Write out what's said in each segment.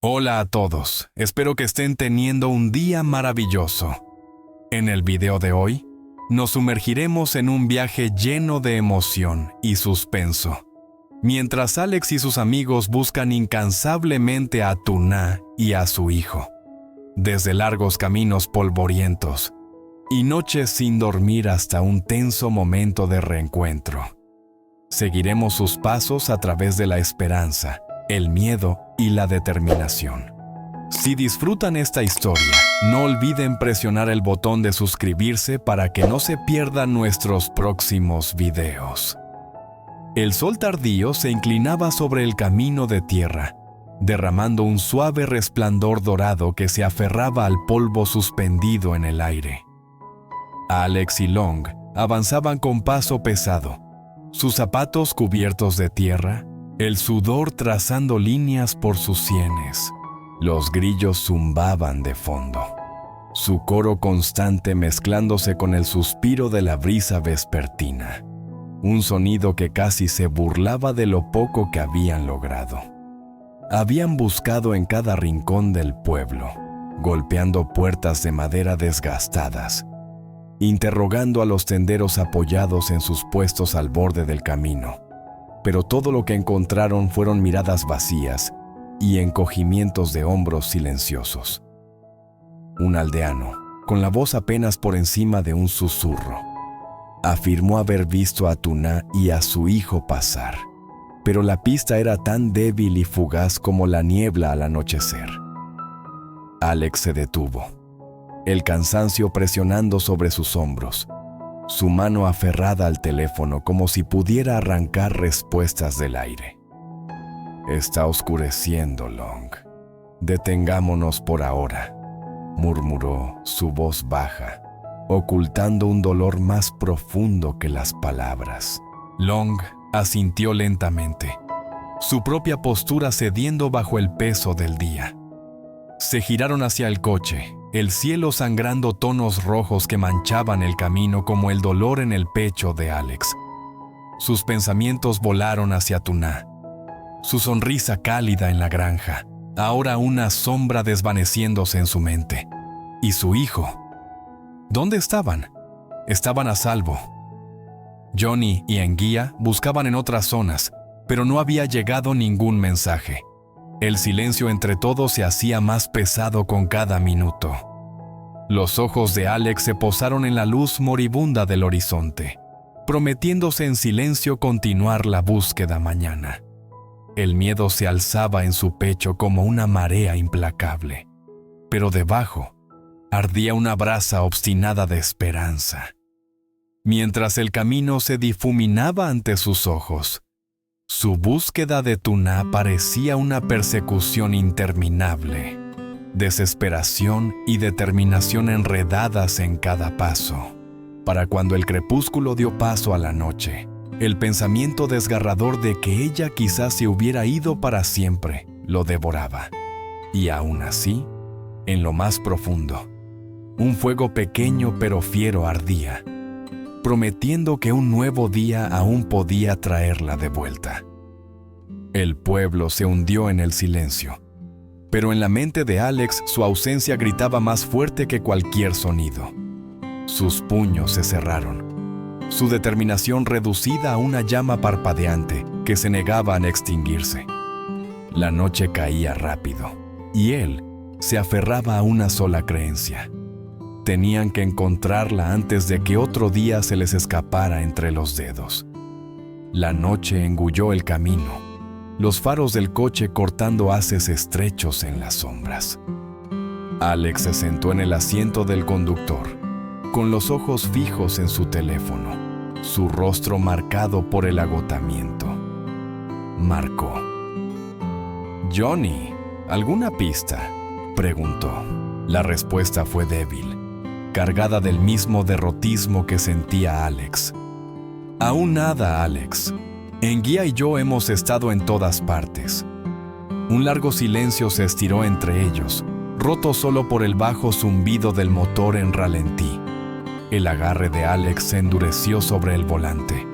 Hola a todos, espero que estén teniendo un día maravilloso. En el video de hoy, nos sumergiremos en un viaje lleno de emoción y suspenso, mientras Alex y sus amigos buscan incansablemente a Tuna y a su hijo, desde largos caminos polvorientos y noches sin dormir hasta un tenso momento de reencuentro. Seguiremos sus pasos a través de la esperanza, el miedo y la determinación. Si disfrutan esta historia, no olviden presionar el botón de suscribirse para que no se pierdan nuestros próximos videos. El sol tardío se inclinaba sobre el camino de tierra, derramando un suave resplandor dorado que se aferraba al polvo suspendido en el aire. Alex y Long avanzaban con paso pesado, sus zapatos cubiertos de tierra, el sudor trazando líneas por sus sienes. Los grillos zumbaban de fondo, su coro constante mezclándose con el suspiro de la brisa vespertina, un sonido que casi se burlaba de lo poco que habían logrado. Habían buscado en cada rincón del pueblo, golpeando puertas de madera desgastadas, interrogando a los tenderos apoyados en sus puestos al borde del camino. Pero todo lo que encontraron fueron miradas vacías y encogimientos de hombros silenciosos. Un aldeano, con la voz apenas por encima de un susurro, afirmó haber visto a Tuna y a su hijo pasar, pero la pista era tan débil y fugaz como la niebla al anochecer. Alex se detuvo, el cansancio presionando sobre sus hombros, su mano aferrada al teléfono como si pudiera arrancar respuestas del aire. «Está oscureciendo, Long. Detengámonos por ahora», murmuró, su voz baja, ocultando un dolor más profundo que las palabras. Long asintió lentamente, su propia postura cediendo bajo el peso del día. Se giraron hacia el coche, el cielo sangrando tonos rojos que manchaban el camino como el dolor en el pecho de Alex. Sus pensamientos volaron hacia Tuna, su sonrisa cálida en la granja, ahora una sombra desvaneciéndose en su mente. Y su hijo. ¿Dónde estaban? Estaban a salvo. Johnny y Enguía buscaban en otras zonas, pero no había llegado ningún mensaje. El silencio entre todos se hacía más pesado con cada minuto. Los ojos de Alex se posaron en la luz moribunda del horizonte, prometiéndose en silencio continuar la búsqueda mañana. El miedo se alzaba en su pecho como una marea implacable, pero debajo ardía una brasa obstinada de esperanza. Mientras el camino se difuminaba ante sus ojos, su búsqueda de Tuna parecía una persecución interminable, desesperación y determinación enredadas en cada paso. Para cuando el crepúsculo dio paso a la noche, el pensamiento desgarrador de que ella quizás se hubiera ido para siempre lo devoraba. Y aún así, en lo más profundo, un fuego pequeño pero fiero ardía, prometiendo que un nuevo día aún podía traerla de vuelta. El pueblo se hundió en el silencio, pero en la mente de Alex su ausencia gritaba más fuerte que cualquier sonido. Sus puños se cerraron, su determinación reducida a una llama parpadeante que se negaba a extinguirse. La noche caía rápido, y él se aferraba a una sola creencia. Tenían que encontrarla antes de que otro día se les escapara entre los dedos. La noche engulló el camino, los faros del coche cortando haces estrechos en las sombras. Alex se sentó en el asiento del conductor, con los ojos fijos en su teléfono, su rostro marcado por el agotamiento. Marcó. «Johnny, ¿alguna pista?», preguntó. La respuesta fue débil, cargada del mismo derrotismo que sentía Alex. «Aún nada, Alex. Enguía y yo hemos estado en todas partes». Un largo silencio se estiró entre ellos, roto solo por el bajo zumbido del motor en ralentí. El agarre de Alex se endureció sobre el volante.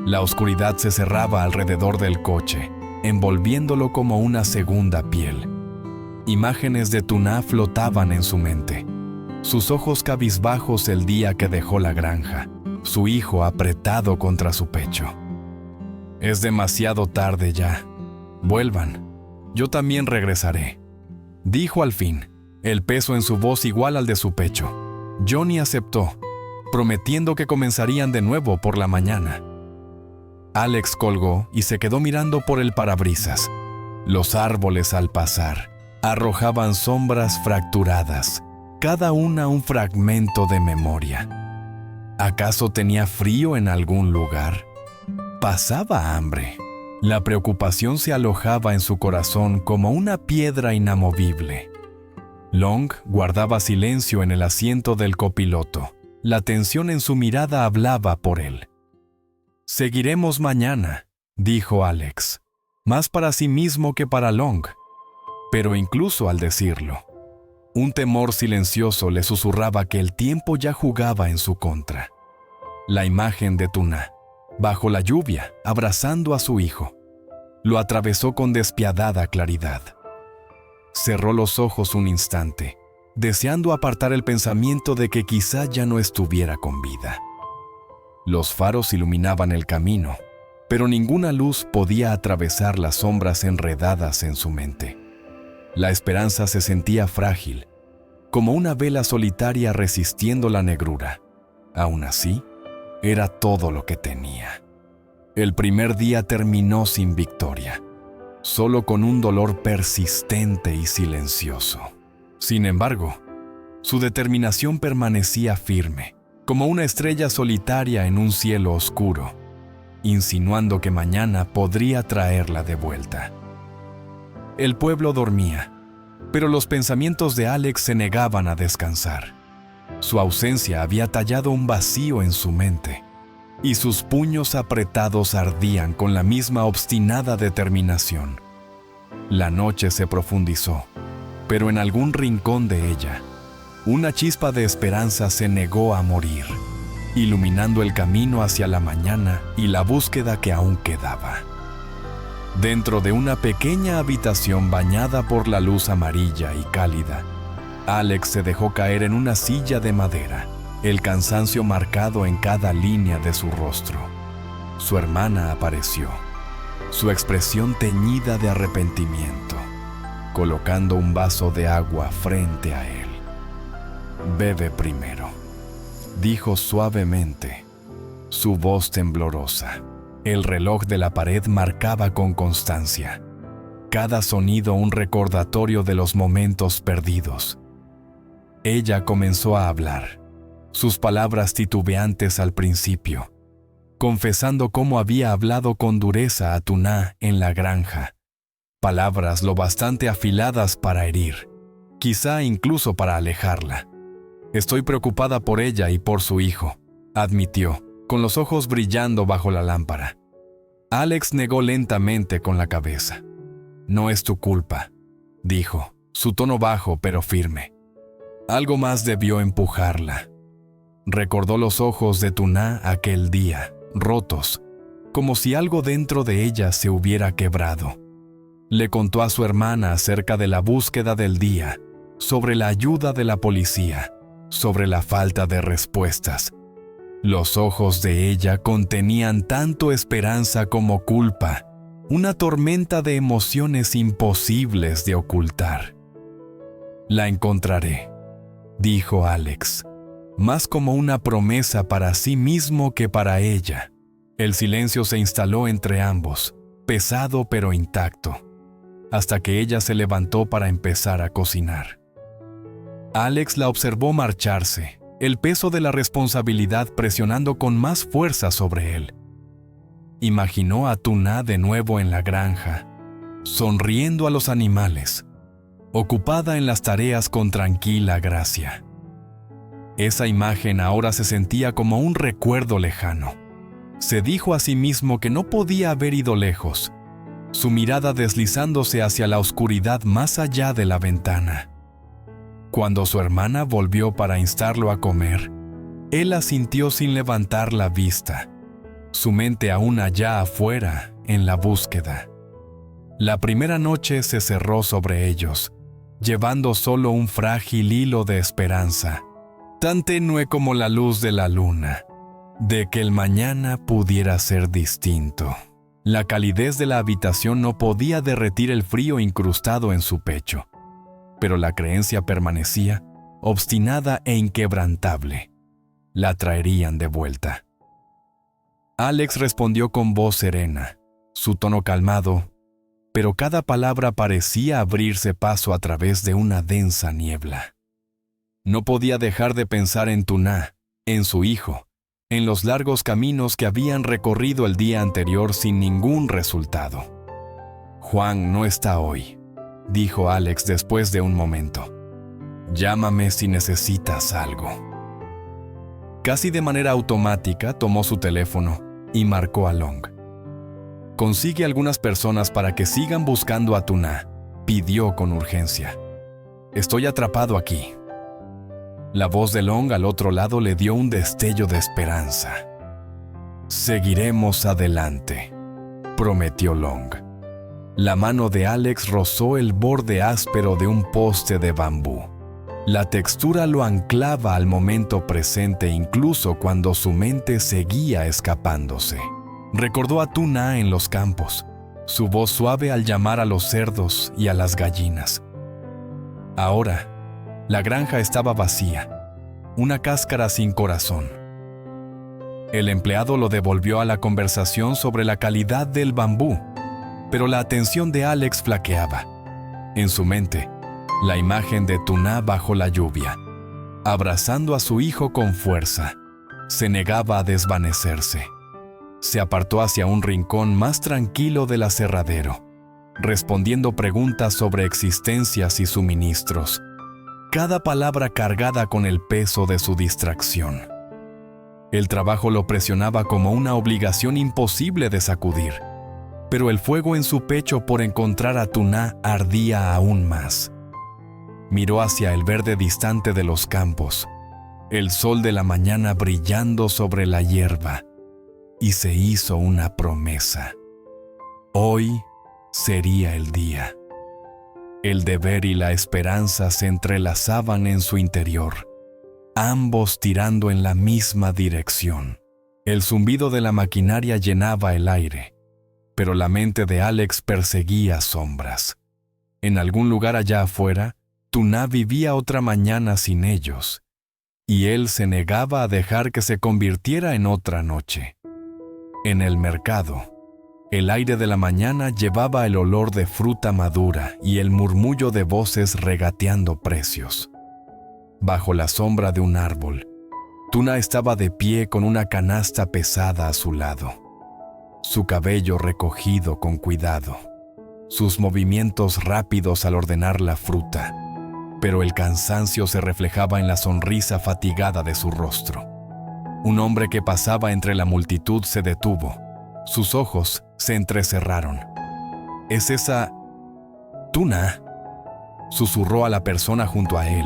La oscuridad se cerraba alrededor del coche, envolviéndolo como una segunda piel. Imágenes de Tuna flotaban en su mente. Sus ojos cabizbajos el día que dejó la granja, su hijo apretado contra su pecho. Es demasiado tarde ya. Vuelvan. Yo también regresaré, dijo al fin, el peso en su voz igual al de su pecho. Johnny aceptó, prometiendo que comenzarían de nuevo por la mañana. Alex colgó y se quedó mirando por el parabrisas. Los árboles al pasar arrojaban sombras fracturadas, cada una un fragmento de memoria. ¿Acaso tenía frío en algún lugar? ¿Pasaba hambre? La preocupación se alojaba en su corazón como una piedra inamovible. Long guardaba silencio en el asiento del copiloto. La tensión en su mirada hablaba por él. «Seguiremos mañana», dijo Alex, más para sí mismo que para Long. Pero incluso al decirlo, un temor silencioso le susurraba que el tiempo ya jugaba en su contra. La imagen de Tuna, bajo la lluvia, abrazando a su hijo, lo atravesó con despiadada claridad. Cerró los ojos un instante, deseando apartar el pensamiento de que quizá ya no estuviera con vida. Los faros iluminaban el camino, pero ninguna luz podía atravesar las sombras enredadas en su mente. La esperanza se sentía frágil, como una vela solitaria resistiendo la negrura. Aún así, era todo lo que tenía. El primer día terminó sin victoria, solo con un dolor persistente y silencioso. Sin embargo, su determinación permanecía firme, como una estrella solitaria en un cielo oscuro, insinuando que mañana podría traerla de vuelta. El pueblo dormía, pero los pensamientos de Alex se negaban a descansar. Su ausencia había tallado un vacío en su mente, y sus puños apretados ardían con la misma obstinada determinación. La noche se profundizó, pero en algún rincón de ella, una chispa de esperanza se negó a morir, iluminando el camino hacia la mañana y la búsqueda que aún quedaba. Dentro de una pequeña habitación bañada por la luz amarilla y cálida, Alex se dejó caer en una silla de madera, el cansancio marcado en cada línea de su rostro. Su hermana apareció, su expresión teñida de arrepentimiento, colocando un vaso de agua frente a él. «Bebe primero», dijo suavemente, su voz temblorosa. El reloj de la pared marcaba con constancia, cada sonido un recordatorio de los momentos perdidos. Ella comenzó a hablar, sus palabras titubeantes al principio, confesando cómo había hablado con dureza a Tuna en la granja, palabras lo bastante afiladas para herir, quizá incluso para alejarla. «Estoy preocupada por ella y por su hijo», admitió, con los ojos brillando bajo la lámpara. Alex negó lentamente con la cabeza. «No es tu culpa», dijo, su tono bajo pero firme. Algo más debió empujarla. Recordó los ojos de Tuna aquel día, rotos, como si algo dentro de ella se hubiera quebrado. Le contó a su hermana acerca de la búsqueda del día, sobre la ayuda de la policía, sobre la falta de respuestas. Los ojos de ella contenían tanto esperanza como culpa, una tormenta de emociones imposibles de ocultar. «La encontraré», dijo Alex, más como una promesa para sí mismo que para ella. El silencio se instaló entre ambos, pesado pero intacto, hasta que ella se levantó para empezar a cocinar. Alex la observó marcharse, el peso de la responsabilidad presionando con más fuerza sobre él. Imaginó a Tuna de nuevo en la granja, sonriendo a los animales, ocupada en las tareas con tranquila gracia. Esa imagen ahora se sentía como un recuerdo lejano. Se dijo a sí mismo que no podía haber ido lejos, su mirada deslizándose hacia la oscuridad más allá de la ventana. Cuando su hermana volvió para instarlo a comer, él asintió sin levantar la vista, su mente aún allá afuera, en la búsqueda. La primera noche se cerró sobre ellos, llevando solo un frágil hilo de esperanza, tan tenue como la luz de la luna, de que el mañana pudiera ser distinto. La calidez de la habitación no podía derretir el frío incrustado en su pecho, pero la creencia permanecía, obstinada e inquebrantable. La traerían de vuelta. Alex respondió con voz serena, su tono calmado, pero cada palabra parecía abrirse paso a través de una densa niebla. No podía dejar de pensar en Tuná, en su hijo, en los largos caminos que habían recorrido el día anterior sin ningún resultado. «Juan no está hoy», dijo Alex después de un momento. «Llámame si necesitas algo». Casi de manera automática tomó su teléfono y marcó a Long. «Consigue algunas personas para que sigan buscando a Tuná», pidió con urgencia. «Estoy atrapado aquí». La voz de Long al otro lado le dio un destello de esperanza. «Seguiremos adelante», prometió Long. La mano de Alex rozó el borde áspero de un poste de bambú. La textura lo anclaba al momento presente incluso cuando su mente seguía escapándose. Recordó a Tuná en los campos, su voz suave al llamar a los cerdos y a las gallinas. Ahora, la granja estaba vacía, una cáscara sin corazón. El empleado lo devolvió a la conversación sobre la calidad del bambú, pero la atención de Alex flaqueaba. En su mente, la imagen de Tuná bajo la lluvia, abrazando a su hijo con fuerza, se negaba a desvanecerse. Se apartó hacia un rincón más tranquilo del aserradero, respondiendo preguntas sobre existencias y suministros, cada palabra cargada con el peso de su distracción. El trabajo lo presionaba como una obligación imposible de sacudir, pero el fuego en su pecho por encontrar a Tuná ardía aún más. Miró hacia el verde distante de los campos, el sol de la mañana brillando sobre la hierba, y se hizo una promesa. Hoy sería el día. El deber y la esperanza se entrelazaban en su interior, ambos tirando en la misma dirección. El zumbido de la maquinaria llenaba el aire, pero la mente de Alex perseguía sombras. En algún lugar allá afuera, Tuná vivía otra mañana sin ellos, y él se negaba a dejar que se convirtiera en otra noche. En el mercado, el aire de la mañana llevaba el olor de fruta madura y el murmullo de voces regateando precios. Bajo la sombra de un árbol, Tuná estaba de pie con una canasta pesada a su lado, su cabello recogido con cuidado, sus movimientos rápidos al ordenar la fruta, pero el cansancio se reflejaba en la sonrisa fatigada de su rostro. Un hombre que pasaba entre la multitud se detuvo. Sus ojos se entrecerraron. «¿Es esa Tuná?», susurró a la persona junto a él.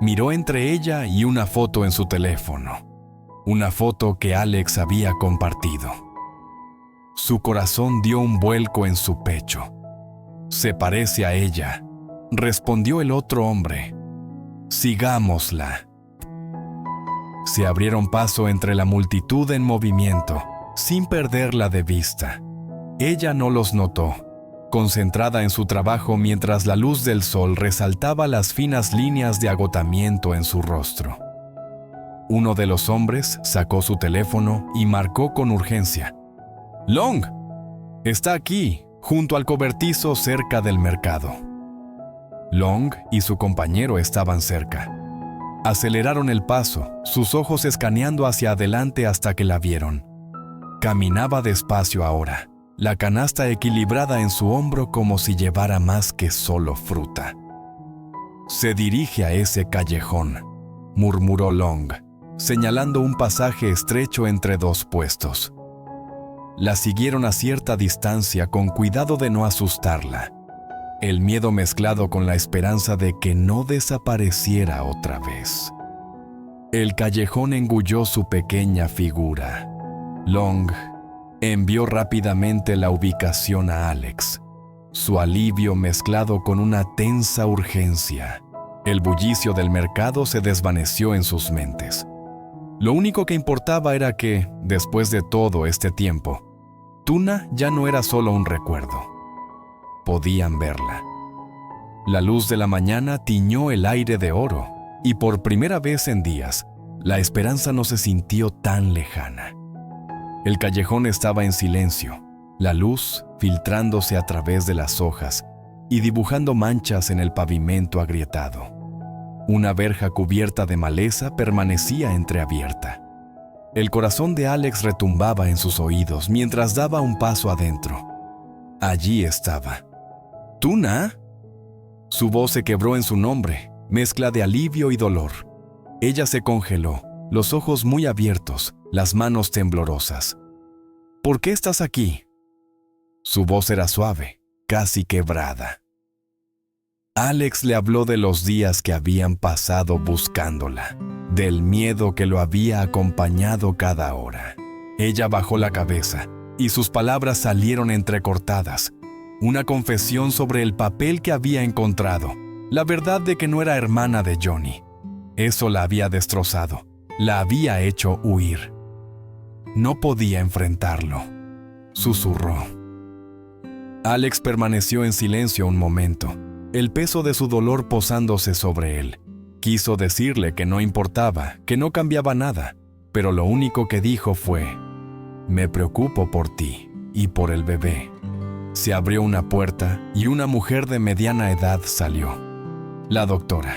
Miró entre ella y una foto en su teléfono. Una foto que Alex había compartido. Su corazón dio un vuelco en su pecho. «Se parece a ella», respondió el otro hombre. «Sigámosla». Se abrieron paso entre la multitud en movimiento, sin perderla de vista. Ella no los notó, concentrada en su trabajo mientras la luz del sol resaltaba las finas líneas de agotamiento en su rostro. Uno de los hombres sacó su teléfono y marcó con urgencia. «Long, está aquí, junto al cobertizo cerca del mercado». Long y su compañero estaban cerca. Aceleraron el paso, sus ojos escaneando hacia adelante hasta que la vieron. Caminaba despacio ahora, la canasta equilibrada en su hombro como si llevara más que solo fruta. «Se dirige a ese callejón», murmuró Long, señalando un pasaje estrecho entre dos puestos. La siguieron a cierta distancia con cuidado de no asustarla, el miedo mezclado con la esperanza de que no desapareciera otra vez. El callejón engulló su pequeña figura. Long envió rápidamente la ubicación a Alex. su alivio mezclado con una tensa urgencia. El bullicio del mercado se desvaneció en sus mentes. Lo único que importaba era que, después de todo este tiempo, Tuna ya no era solo un recuerdo. Podían verla. La luz de la mañana tiñó el aire de oro, y por primera vez en días, la esperanza no se sintió tan lejana. El callejón estaba en silencio, la luz filtrándose a través de las hojas y dibujando manchas en el pavimento agrietado. Una verja cubierta de maleza permanecía entreabierta. El corazón de Alex retumbaba en sus oídos mientras daba un paso adentro. Allí estaba. ¿Tuna? Su voz se quebró en su nombre, mezcla de alivio y dolor. Ella se congeló, los ojos muy abiertos, las manos temblorosas. ¿Por qué estás aquí? Su voz era suave, casi quebrada. Alex le habló de los días que habían pasado buscándola, del miedo que lo había acompañado cada hora. Ella bajó la cabeza y sus palabras salieron entrecortadas. Una confesión sobre el papel que había encontrado, la verdad de que no era hermana de Johnny. Eso la había destrozado, la había hecho huir. No podía enfrentarlo, susurró. Alex permaneció en silencio un momento, el peso de su dolor posándose sobre él. Quiso decirle que no importaba, que no cambiaba nada, pero lo único que dijo fue: «Me preocupo por ti y por el bebé». Se abrió una puerta y una mujer de mediana edad salió. La doctora.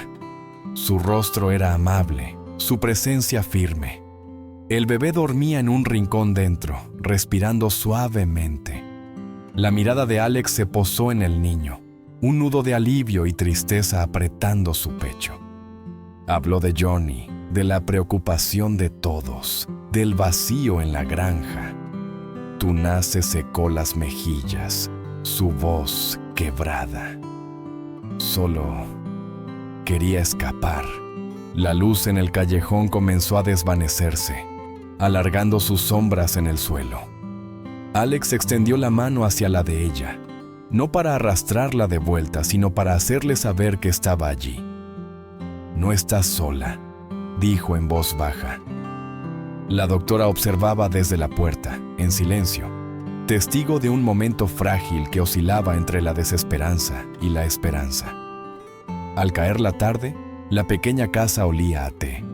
Su rostro era amable, su presencia firme. El bebé dormía en un rincón dentro, respirando suavemente. La mirada de Alex se posó en el niño, un nudo de alivio y tristeza apretando su pecho. Habló de Johnny, de la preocupación de todos, del vacío en la granja. Tuna se secó las mejillas, su voz quebrada. Solo quería escapar. La luz en el callejón comenzó a desvanecerse, alargando sus sombras en el suelo. Alex extendió la mano hacia la de ella, no para arrastrarla de vuelta, sino para hacerle saber que estaba allí. «No estás sola», dijo en voz baja. La doctora observaba desde la puerta, en silencio, testigo de un momento frágil que oscilaba entre la desesperanza y la esperanza. Al caer la tarde, la pequeña casa olía a té.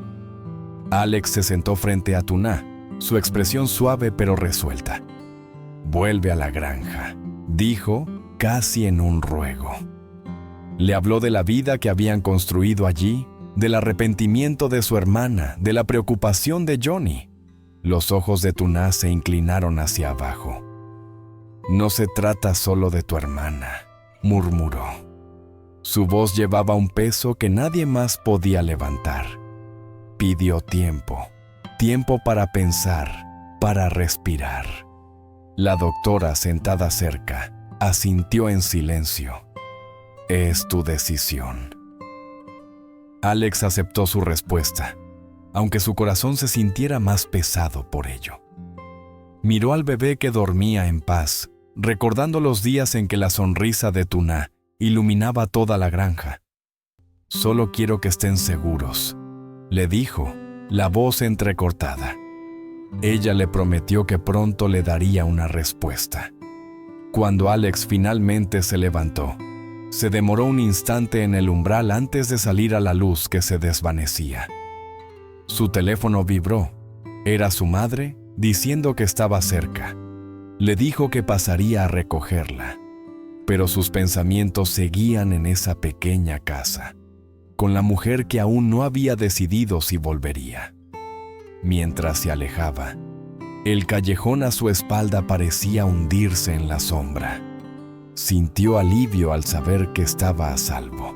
Alex se sentó frente a Tuna, su expresión suave pero resuelta. «Vuelve a la granja», dijo, casi en un ruego. Le habló de la vida que habían construido allí, del arrepentimiento de su hermana, de la preocupación de Johnny. Los ojos de Tuna se inclinaron hacia abajo. «No se trata solo de tu hermana», murmuró. Su voz llevaba un peso que nadie más podía levantar. Pidió tiempo, tiempo para pensar, para respirar. La doctora, sentada cerca, asintió en silencio. «Es tu decisión». Alex aceptó su respuesta, aunque su corazón se sintiera más pesado por ello. Miró al bebé que dormía en paz, recordando los días en que la sonrisa de Tuna iluminaba toda la granja. «Solo quiero que estén seguros», le dijo, la voz entrecortada. Ella le prometió que pronto le daría una respuesta. Cuando Alex finalmente se levantó, se demoró un instante en el umbral antes de salir a la luz que se desvanecía. Su teléfono vibró. Era su madre diciendo que estaba cerca. Le dijo que pasaría a recogerla, pero sus pensamientos seguían en esa pequeña casa, con la mujer que aún no había decidido si volvería. Mientras se alejaba, el callejón a su espalda parecía hundirse en la sombra. Sintió alivio al saber que estaba a salvo,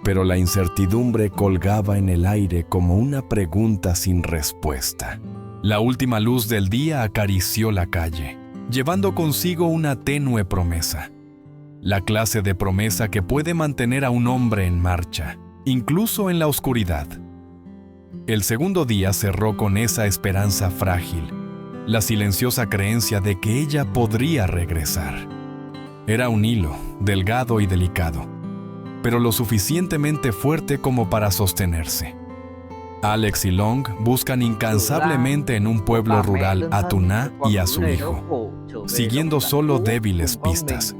pero la incertidumbre colgaba en el aire como una pregunta sin respuesta. La última luz del día acarició la calle, llevando consigo una tenue promesa. La clase de promesa que puede mantener a un hombre en marcha, incluso en la oscuridad. El segundo día cerró con esa esperanza frágil, la silenciosa creencia de que ella podría regresar. Era un hilo, delgado y delicado, pero lo suficientemente fuerte como para sostenerse. Alex y Long buscan incansablemente en un pueblo rural a Tuna y a su hijo, siguiendo solo débiles pistas.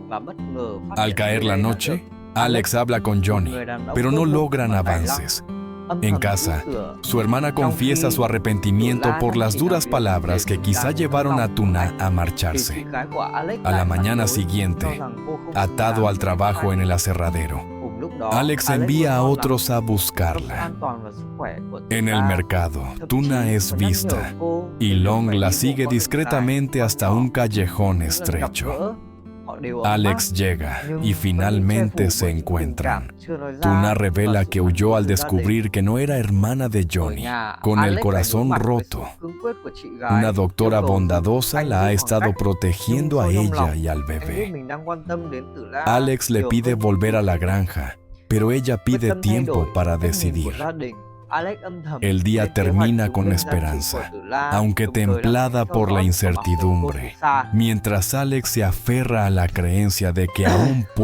Al caer la noche, Alex habla con Johnny, pero no logran avances. En casa, su hermana confiesa su arrepentimiento por las duras palabras que quizá llevaron a Tuna a marcharse. A la mañana siguiente, atado al trabajo en el aserradero, Alex envía a otros a buscarla. En el mercado, Tuna es vista y Long la sigue discretamente hasta un callejón estrecho. Alex llega y finalmente se encuentran. Tuna revela que huyó al descubrir que no era hermana de Johnny, con el corazón roto. Una doctora bondadosa la ha estado protegiendo a ella y al bebé. Alex le pide volver a la granja, pero ella pide tiempo para decidir. El día termina con esperanza, aunque templada por la incertidumbre, mientras Alex se aferra a la creencia de que aún puede